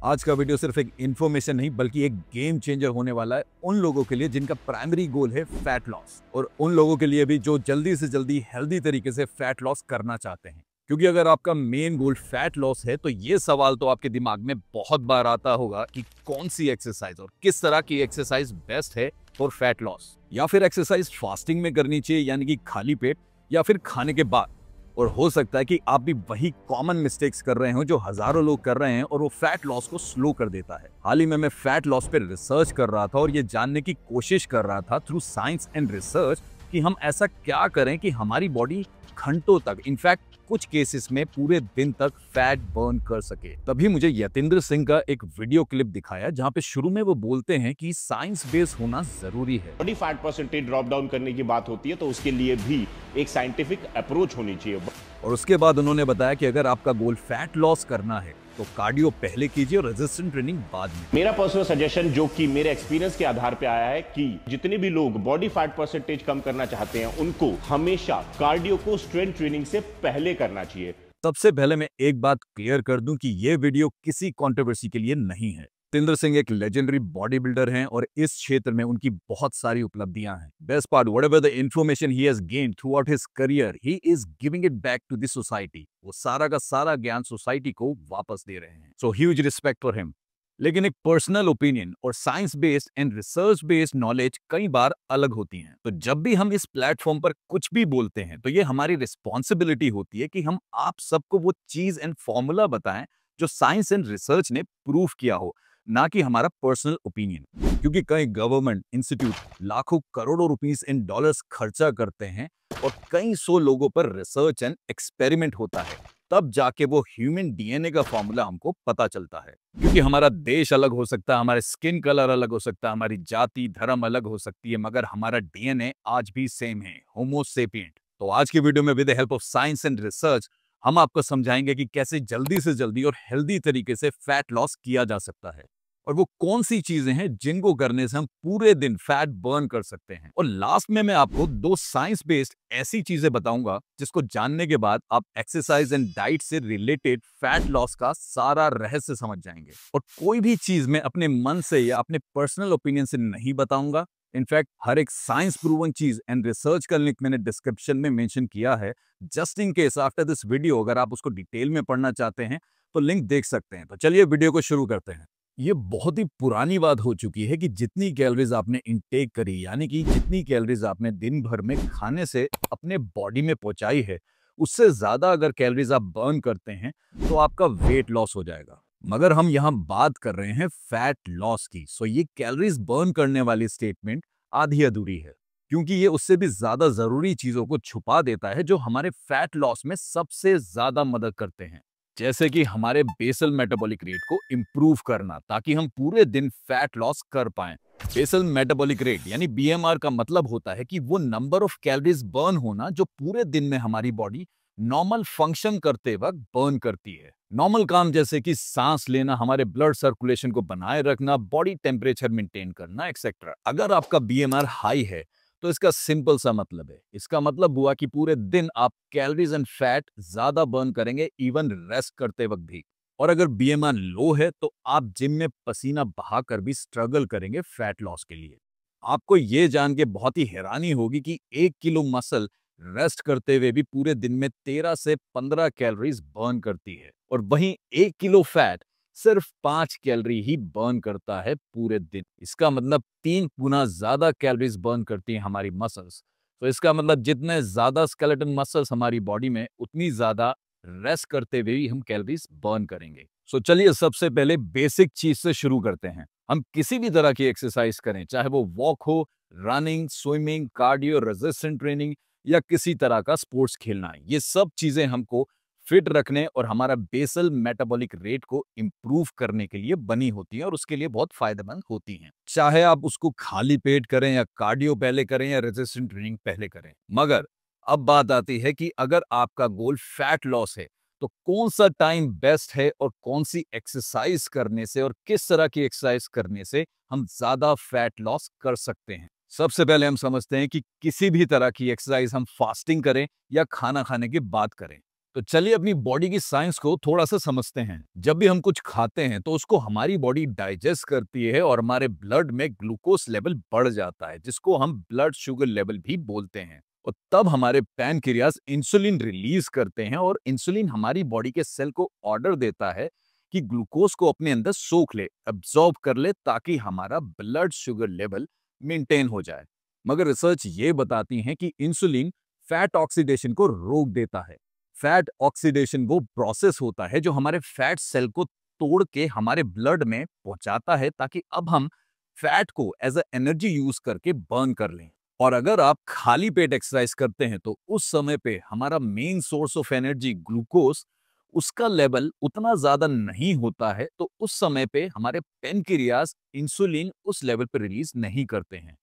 आज का वीडियो सिर्फ एक इन्फॉर्मेशन नहीं बल्कि एक गेम चेंजर होने वाला है उन लोगों के लिए जिनका प्राइमरी गोल है फैट लॉस, और उन लोगों के लिए भी जो जल्दी से जल्दी हेल्दी तरीके से फैट लॉस करना चाहते हैं। क्योंकि अगर आपका मेन गोल फैट लॉस है तो ये सवाल तो आपके दिमाग में बहुत बार आता होगा कि कौन सी एक्सरसाइज और किस तरह की एक्सरसाइज बेस्ट है फॉर फैट लॉस, या फिर एक्सरसाइज फास्टिंग में करनी चाहिए यानी कि खाली पेट, या फिर खाने के बाद। और हो सकता है कि आप भी वही कॉमन मिस्टेक्स कर रहे हो जो हजारों लोग कर रहे हैं और वो फैट लॉस को स्लो कर देता है। हाल ही में मैं फैट लॉस पे रिसर्च कर रहा था और ये जानने की कोशिश कर रहा था थ्रू साइंस एंड रिसर्च कि हम ऐसा क्या करें कि हमारी बॉडी घंटों तक, इनफैक्ट कुछ केसेस में पूरे दिन तक फैट बर्न कर सके। तभी मुझे यतेंद्र सिंह का एक वीडियो क्लिप दिखाया जहां पे शुरू में वो बोलते हैं कि साइंस बेस होना जरूरी है। Body fat percentage drop down करने की बात होती है तो उसके लिए भी एक साइंटिफिक अप्रोच होनी चाहिए। और उसके बाद उन्होंने बताया कि अगर आपका गोल फैट लॉस करना है तो कार्डियो पहले कीजिए और रेजिस्टेंट ट्रेनिंग बाद में। मेरा पर्सनल सजेशन जो कि मेरे एक्सपीरियंस के आधार पे आया है कि जितने भी लोग बॉडी फैट परसेंटेज कम करना चाहते हैं उनको हमेशा कार्डियो को स्ट्रेंथ ट्रेनिंग से पहले करना चाहिए। सबसे पहले मैं एक बात क्लियर कर दूं कि यह वीडियो किसी कंट्रोवर्सी के लिए नहीं है। यतेंद्र सिंह एक लेजेंडरी बॉडी बिल्डर हैं और इस क्षेत्र में उनकी बहुत सारी उपलब्धियां हैं। Best part, whatever the information he has gained throughout his career, he is giving it back to the society. वो सारा का सारा ज्ञान सोसाइटी को वापस दे रहे हैं। So huge respect for him. लेकिन एक पर्सनल ओपिनियन और science based and research based knowledge कई बार अलग होती हैं। तो जब भी हम इस प्लेटफॉर्म पर कुछ भी बोलते हैं तो ये हमारी रिस्पॉन्सिबिलिटी होती है कि हम आप सबको वो चीज एंड फॉर्मूला बताएं जो साइंस एंड रिसर्च ने प्रूव किया हो, ना कि हमारा पर्सनल ओपिनियन। क्योंकि कई गवर्नमेंट इंस्टीट्यूट लाखों करोड़ों रुपीस इन डॉलर्स खर्चा करते हैं और कई सौ लोगों पर रिसर्च एंड एक्सपेरिमेंट होता है, तब जाके वो ह्यूमन डीएनए का फॉर्मूला हमको पता चलता है। क्योंकि हमारा देश अलग हो सकता है, हमारे स्किन कलर अलग हो सकता है, हमारी जाति धर्म अलग हो सकती है, मगर हमारा डीएनए आज भी सेम है, होमो सेपिएंट। तो आज की वीडियो में with the help of science and research हम आपको समझाएंगे कि कैसे जल्दी से जल्दी और हेल्दी तरीके से फैट लॉस किया जा सकता है, और वो कौन सी चीजें हैं जिनको करने से हम पूरे दिन फैट बर्न कर सकते हैं। और लास्ट में मैं आपको दो साइंस बेस्ड ऐसी चीजें बताऊंगा जिसको जानने के बाद आप एक्सरसाइज एंड डाइट से रिलेटेड फैट लॉस का सारा रहस्य समझ जाएंगे। और कोई भी चीज मैं अपने मन से या अपने पर्सनल ओपिनियन से नहीं बताऊंगा। इनफैक्ट हर एक साइंस प्रूवन चीज एंड रिसर्च का लिंक मैंने डिस्क्रिप्शन में मेंशन किया है। Just in case after this video अगर आप उसको डिटेल में पढ़ना चाहते हैं तो लिंक देख सकते हैं। तो चलिए वीडियो को शुरू करते हैं। ये बहुत ही पुरानी बात हो चुकी है कि जितनी कैलोरीज आपने इंटेक करी, यानी कि जितनी कैलोरीज आपने दिन भर में खाने से अपने बॉडी में पहुंचाई है, उससे ज्यादा अगर कैलोरीज आप बर्न करते हैं तो आपका वेट लॉस हो जाएगा। मगर हम यहाँ बात कर रहे हैं फैट लॉस की। सो ये कैलोरीज बर्न करने वाली स्टेटमेंट आधी अधूरी है, क्योंकि ये उससे भी ज्यादा जरूरी चीजों को छुपा देता है जो हमारे फैट लॉस में सबसे ज्यादा मदद करते हैं। जैसे कि हमारे बेसल मेटाबॉलिक रेट को इंप्रूव करना, ताकि हम पूरे दिन फैट लॉस कर पाएं। बेसल मेटाबॉलिक रेट यानी बीएमआर का मतलब होता है कि वो नंबर ऑफ कैलोरीज बर्न होना जो पूरे दिन में हमारी बॉडी नॉर्मल फंक्शन करते वक्त बर्न करती है। नॉर्मल काम जैसे कि सांस लेना, हमारे ब्लड सर्कुलेशन को बनाए रखना, बॉडी टेम्परेचर मेंटेन करना एक्सेट्रा। अगर आपका बीएमआर हाई है तो इसका सिंपल सा मतलब है, इसका मतलब हुआ कि पूरे दिन आप कैलोरीज एंड फैट ज्यादा बर्न करेंगे, इवन रेस्ट करते वक्त भी। और अगर बीएमआर लो है तो आप जिम में पसीना बहाकर भी स्ट्रगल करेंगे फैट लॉस के लिए। आपको ये जान के बहुत ही हैरानी होगी कि 1 किलो मसल रेस्ट करते हुए भी पूरे दिन में 13 से 15 कैलोरीज बर्न करती है, और वहीं 1 किलो फैट सिर्फ 5 कैलोरी ही बर्न करता है पूरे दिन। इसका मतलब 3 गुना ज्यादा कैलोरीज बर्न करती हैं हमारी मसल्स। तो इसका मतलब जितने ज्यादा स्केलेटन मसल्स हमारी बॉडी में, उतनी ज्यादा रेस्ट करते हुए भी हम कैलोरीज बर्न करेंगे। सो चलिए सबसे पहले बेसिक चीज से शुरू करते हैं। हम किसी भी तरह की एक्सरसाइज करें, चाहे वो वॉक हो, running, swimming, cardio, resistant training, या किसी तरह का स्पोर्ट्स खेलना, ये सब चीजें हमको फिट रखने और हमारा बेसल मेटाबॉलिक रेट को इंप्रूव करने के लिए बनी होती है, और उसके लिए बहुत फायदेमंद होती हैं। चाहे आप उसको खाली पेट करें या कार्डियो पहले करें या रेजिस्टेंट ट्रेनिंग पहले करें। मगर अब बात आती है कि अगर आपका गोल फैट लॉस है तो कौन सा टाइम बेस्ट है और कौन सी एक्सरसाइज करने से और किस तरह की एक्सरसाइज करने से हम ज्यादा फैट लॉस कर सकते हैं। सबसे पहले हम समझते हैं कि किसी भी तरह की एक्सरसाइज हम फास्टिंग करें या खाना खाने की बात करें, तो चलिए अपनी बॉडी की साइंस को थोड़ा सा समझते हैं। जब भी हम कुछ खाते हैं तो उसको हमारी बॉडी डाइजेस्ट करती है और हमारे ब्लड में ग्लूकोज लेवल बढ़ जाता है, जिसको हम ब्लड शुगर लेवल भी बोलते हैं। और तब हमारे पैनक्रियाज इंसुलिन रिलीज करते हैं और इंसुलिन हमारी बॉडी के सेल को ऑर्डर देता है कि ग्लूकोज को अपने अंदर सोख ले, अब्सॉर्ब कर ले, ताकि हमारा ब्लड शुगर लेवल मेंटेन हो जाए। मगर रिसर्च ये बताती है कि इंसुलिन फैट ऑक्सीडेशन को रोक देता है। फैट ऑक्सीडेशन वो प्रोसेस होता है जो हमारे फैट सेल को तोड़ के हमारे ब्लड में पहुंचाता है, ताकि अब हम फैट को एज अ एनर्जी यूज करके बर्न कर लें। और अगर आप खाली पेट एक्सरसाइज करते हैं तो उस समय पे हमारा main source of energy glucose, उसका लेवल उतना ज्यादा नहीं होता है, तो उस समय पे हमारे पेनक्रियाज इंसुलिन उस लेवल पे रिलीज नहीं करते हैं।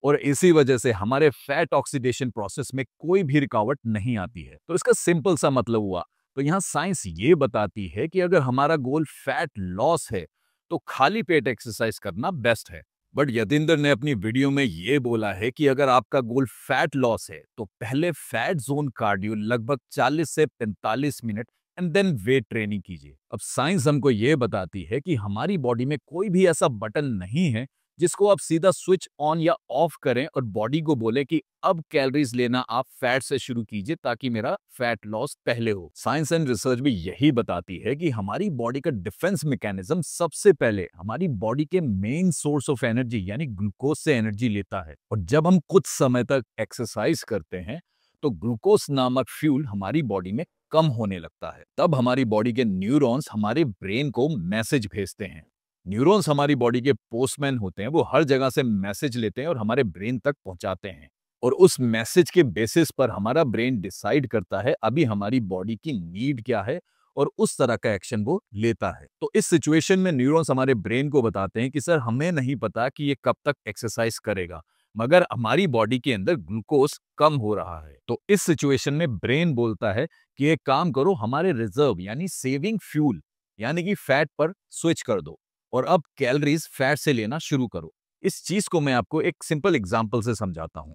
और इसी वजह से हमारे फैट ऑक्सीडेशन प्रोसेस में कोई भी रुकावट नहीं आती है। तो इसका सिंपल सा मतलब हुआ, तो यहाँ साइंस ये बताती है कि अगर हमारा गोल फैट लॉस है तो खाली पेट एक्सरसाइज करना बेस्ट है। बट यतिंदर ने अपनी वीडियो में ये बोला है कि अगर आपका गोल फैट लॉस है तो पहले फैट जोन कार्डियो लगभग 40 से 45 minute and then weight training कीजिए। अब साइंस हमको ये बताती है कि हमारी बॉडी में कोई भी ऐसा बटन नहीं है जिसको आप सीधा स्विच ऑन या ऑफ करें और बॉडी को बोले कि अब कैलोरीज लेना आप फैट से शुरू कीजिए ताकि मेरा फैट लॉस पहले हो। साइंस एंड रिसर्च भी यही बताती है कि हमारी बॉडी का डिफेंस मैकेनिज्म सबसे पहले हमारी बॉडी के मेन सोर्स ऑफ एनर्जी यानी ग्लूकोज से एनर्जी लेता है। और जब हम कुछ समय तक एक्सरसाइज करते हैं तो ग्लूकोज नामक फ्यूल हमारी बॉडी में कम होने लगता है। तब हमारी बॉडी के न्यूरॉन्स हमारे ब्रेन को मैसेज भेजते हैं। न्यूरॉन्स हमारी बॉडी के पोस्टमैन होते हैं, वो हर जगह से मैसेज लेते हैं और हमारे ब्रेन तक पहुंचाते हैं। और उस मैसेज के बेसिस पर हमारा ब्रेन डिसाइड करता है अभी हमारी बॉडी की नीड क्या है और उस तरह का एक्शन वो लेता है। तो इस सिचुएशन में न्यूरॉन्स हमारे ब्रेन को बताते हैं कि सर हमें नहीं पता कि ये कब तक एक्सरसाइज करेगा, मगर हमारी बॉडी के अंदर ग्लूकोज कम हो रहा है। तो इस सिचुएशन में ब्रेन बोलता है कि एक काम करो, हमारे रिजर्व यानी सेविंग फ्यूल यानी कि फैट पर स्विच कर दो और अब कैलोरीज फैट से लेना शुरू करो। इस चीज को मैं आपको एक सिंपल एग्जांपल से समझाता हूं।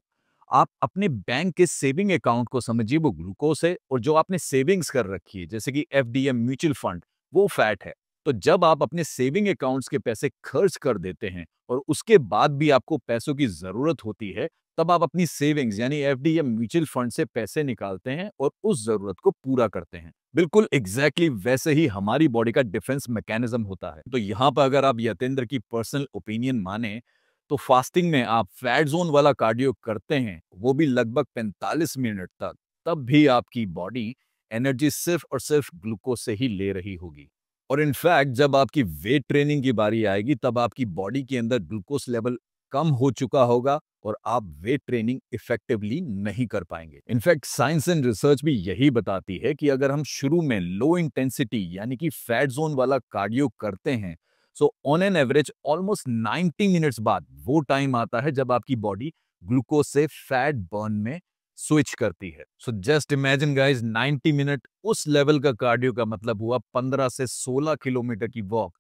आप अपने बैंक के सेविंग अकाउंट को समझिए, वो ग्लूकोज है, और जो आपने सेविंग्स कर रखी है जैसे कि एफडीएम म्यूचुअल फंड, वो फैट है। तो जब आप अपने सेविंग अकाउंट्स के पैसे खर्च कर देते हैं और उसके बाद भी आपको पैसों की जरूरत होती है, तब आप अपनी सेविंग्स यानी एफडीएम म्यूचुअल फंड से पैसे निकालते हैं और उस जरूरत को पूरा करते हैं। बिल्कुल एग्जैक्टली वैसे ही हमारी बॉडी का डिफेंस मैकेनिज्म होता है। तो यहाँ पर अगर आप यतेंद्र की पर्सनल ओपिनियन माने तो फास्टिंग में आप फैट जोन वाला कार्डियो करते हैं, वो भी लगभग 45 मिनट तक, तब भी आपकी बॉडी एनर्जी सिर्फ और सिर्फ ग्लूकोज से ही ले रही होगी। और इनफैक्ट जब आपकी वेट ट्रेनिंग की बारी आएगी तब आपकी बॉडी के अंदर ग्लूकोज लेवल कम हो चुका होगा और आप वेट ट्रेनिंग इफेक्टिवली नहीं कर पाएंगे। इनफैक्ट साइंस एंड रिसर्च भी यही बताती है कि अगर हम शुरू में लो इंटेंसिटी यानी कि फैट जोन वाला कार्डियो करते हैं, so on an average almost 90 minutes बाद वो टाइम आता है जब आपकी बॉडी ग्लूकोज से फैट बर्न में स्विच करती है। So just imagine guys, 90 minute उस लेवल का कार्डियो का मतलब हुआ 15 से 16 किलोमीटर की वॉक,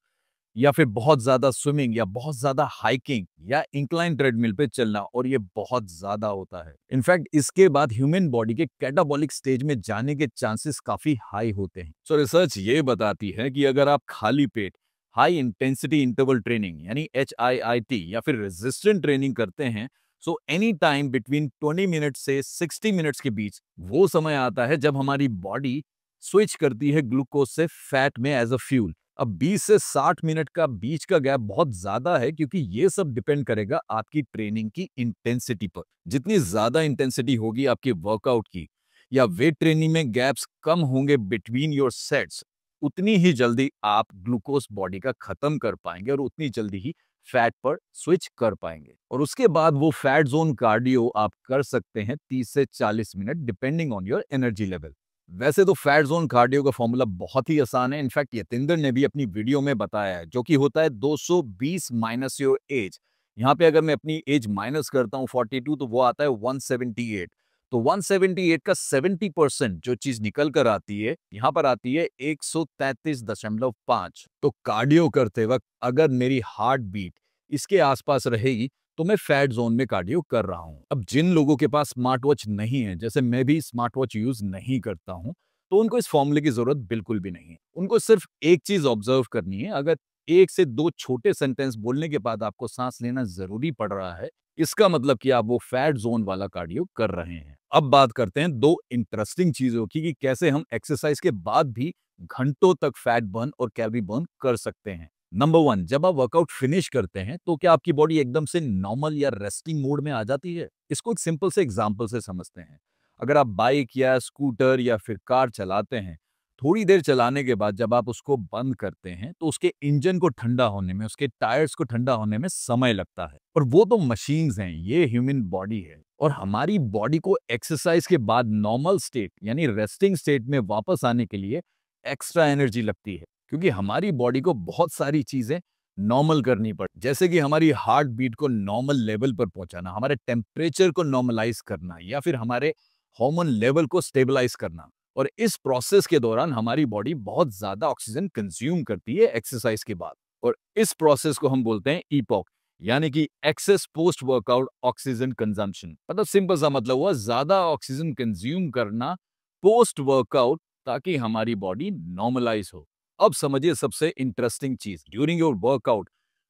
या फिर बहुत ज्यादा स्विमिंग, या बहुत ज्यादा हाइकिंग, या इंक्लाइन ट्रेडमिल पे चलना, और ये बहुत ज्यादा होता है। इनफैक्ट इसके बाद ह्यूमन बॉडी के कैटाबॉलिक स्टेज में जाने के चांसेस काफी हाई होते हैं। सो रिसर्च ये बताती है कि अगर आप खाली पेट हाई इंटेंसिटी इंटरवल ट्रेनिंग यानी HIIT या फिर रेजिस्टेंट ट्रेनिंग करते हैं, so any time between 20 minute से 60 मिनट्स के बीच वो समय आता है जब हमारी बॉडी स्विच करती है ग्लूकोज से फैट में एज अ फ्यूल। अब 20 से 60 मिनट का बीच का गैप बहुत ज्यादा है, क्योंकि ये सब डिपेंड करेगा आपकी ट्रेनिंग की इंटेंसिटी पर। जितनी ज्यादा इंटेंसिटी होगी आपके वर्कआउट की या वेट ट्रेनिंग में गैप्स कम होंगे बिटवीन योर सेट्स, उतनी ही जल्दी आप ग्लूकोज बॉडी का खत्म कर पाएंगे और उतनी जल्दी ही फैट पर स्विच कर पाएंगे। और उसके बाद वो फैट जोन कार्डियो आप कर सकते हैं 30 से 40 minute depending on your energy level. वैसे तो फैट जोन कार्डियो का फॉर्मूला बहुत ही आसान है। इनफैक्ट यतिंदर ने भी अपनी वीडियो में बताया है, जो कि होता है 220 माइनस योर एज। यहाँ पे अगर मैं अपनी एज माइनस करता हूँ 42, तो वो आता है 178। तो 178 का 70% जो चीज निकल कर आती है, यहाँ पर आती है 133.5। तो कार्डियो करते वक्त अगर मेरी हार्ट बीट इसके आसपास रहेगी तो मैं फैट जोन में कार्डियो कर रहा हूं। अब जिन लोगों के पास स्मार्ट वॉच नहीं है, जैसे मैं भी स्मार्ट वॉच यूज नहीं करता हूं, तो उनको इस फॉर्मूले की जरूरत बिल्कुल भी नहीं है। उनको सिर्फ एक चीज ऑब्जर्व करनी है। अगर 1 से 2 छोटे सेंटेंस बोलने के बाद आपको सांस लेना जरूरी पड़ रहा है, इसका मतलब कि आप वो फैट जोन वाला कार्डियो कर रहे हैं। अब बात करते हैं 2 इंटरेस्टिंग चीजों की कि कैसे हम एक्सरसाइज के बाद भी घंटों तक फैट बर्न और कैलोरी बर्न कर सकते हैं। नंबर 1, जब आप वर्कआउट फिनिश करते हैं तो क्या आपकी बॉडी एकदम से नॉर्मल या रेस्टिंग मोड में आ जाती है? इसको एक सिंपल से एग्जांपल से समझते हैं। अगर आप बाइक या स्कूटर या फिर कार चलाते हैं, थोड़ी देर चलाने के बाद जब आप उसको बंद करते हैं तो उसके इंजन को ठंडा होने में, उसके टायर्स को ठंडा होने में समय लगता है। और वो तो मशीन्स हैं, ये ह्यूमन बॉडी है। और हमारी बॉडी को एक्सरसाइज के बाद नॉर्मल स्टेट यानी रेस्टिंग स्टेट में वापस आने के लिए एक्स्ट्रा एनर्जी लगती है, क्योंकि हमारी बॉडी को बहुत सारी चीजें नॉर्मल करनी पड़, जैसे कि हमारी हार्ट बीट को नॉर्मल लेवल पर पहुंचाना, हमारे टेम्परेचर को नॉर्मलाइज करना, या फिर हमारे हार्मोन लेवल को स्टेबलाइज करना। और इस प्रोसेस के दौरान हमारी बॉडी बहुत ज्यादा ऑक्सीजन कंज्यूम करती है एक्सरसाइज के बाद। और इस प्रोसेस को हम बोलते हैं ईपॉक, यानी कि excess post workout oxygen consumption. मतलब सिंपल सा मतलब हुआ ज्यादा ऑक्सीजन कंज्यूम करना पोस्ट वर्कआउट, ताकि हमारी बॉडी नॉर्मलाइज हो। अब समझिए सबसे इंटरेस्टिंग चीज, ड्यूरिंग योर वर्कआउट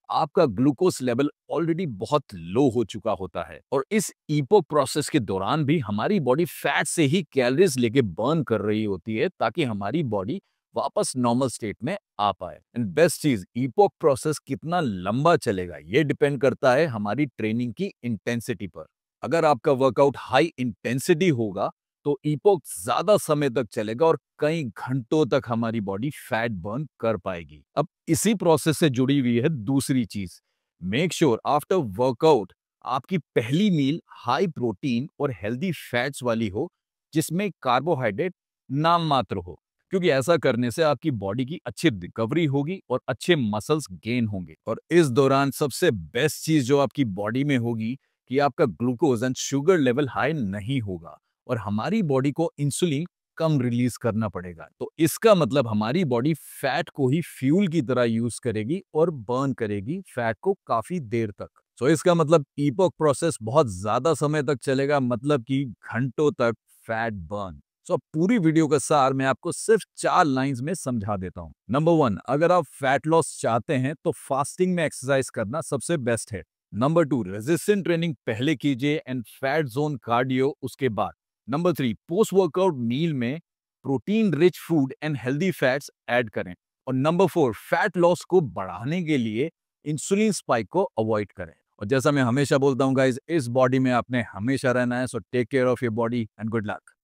आपका ग्लूकोज लेवल ऑलरेडी बहुत लो हो चुका होता है, और इस ईपो प्रोसेस के दौरान भी हमारी बॉडी फैट से ही कैलोरीज लेके बर्न कर रही होती है, ताकि हमारी बॉडी वापस नॉर्मल स्टेट में आ पाए। एंड बेस्ट चीज, ईपो प्रोसेस कितना लंबा चलेगा ये डिपेंड करता है हमारी ट्रेनिंग की इंटेंसिटी पर। अगर आपका वर्कआउट हाई इंटेंसिटी होगा तो ईपोक ज्यादा समय तक चलेगा और कई घंटों तक हमारी बॉडी फैट बर्न कर पाएगी। अब इसी प्रोसेस से जुड़ी हुई है दूसरी चीज, मेक श्योर आफ्टर वर्कआउट आपकी पहली मील हाई प्रोटीन और हेल्दी फैट्स वाली हो, जिसमें कार्बोहाइड्रेट नाम मात्र हो, क्योंकि ऐसा करने से आपकी बॉडी की अच्छी रिकवरी होगी और अच्छे मसल्स गेन होंगे। और इस दौरान सबसे बेस्ट चीज जो आपकी बॉडी में होगी कि आपका glucose and sugar level high नहीं होगा, और हमारी बॉडी को इंसुलिन कम रिलीज करना पड़ेगा। तो इसका मतलब हमारी बॉडी फैट को ही फ्यूल की तरह यूज करेगी और बर्न करेगी फैट को काफी देर तक। तो इसका मतलब ईपॉक प्रोसेस बहुत ज्यादा समय तक चलेगा, मतलब कि घंटों तक फैट बर्न। सो पूरी वीडियो का सार मैं आपको सिर्फ 4 लाइंस में समझा देता हूं। नंबर 1, अगर आप फैट लॉस चाहते हैं तो फास्टिंग में एक्सरसाइज करना सबसे बेस्ट है। नंबर 2, रेजिस्टेंट ट्रेनिंग पहले कीजिए एंड फैट जोन कार्डियो उसके बाद। नंबर 3, पोस्ट वर्कआउट मील में protein rich food and healthy fats add करें। और नंबर 4, फैट लॉस को बढ़ाने के लिए इंसुलिन स्पाइक को अवॉइड करें। और जैसा मैं हमेशा बोलता हूं गाइस, इस बॉडी में आपने हमेशा रहना है। So take care of your body and good luck.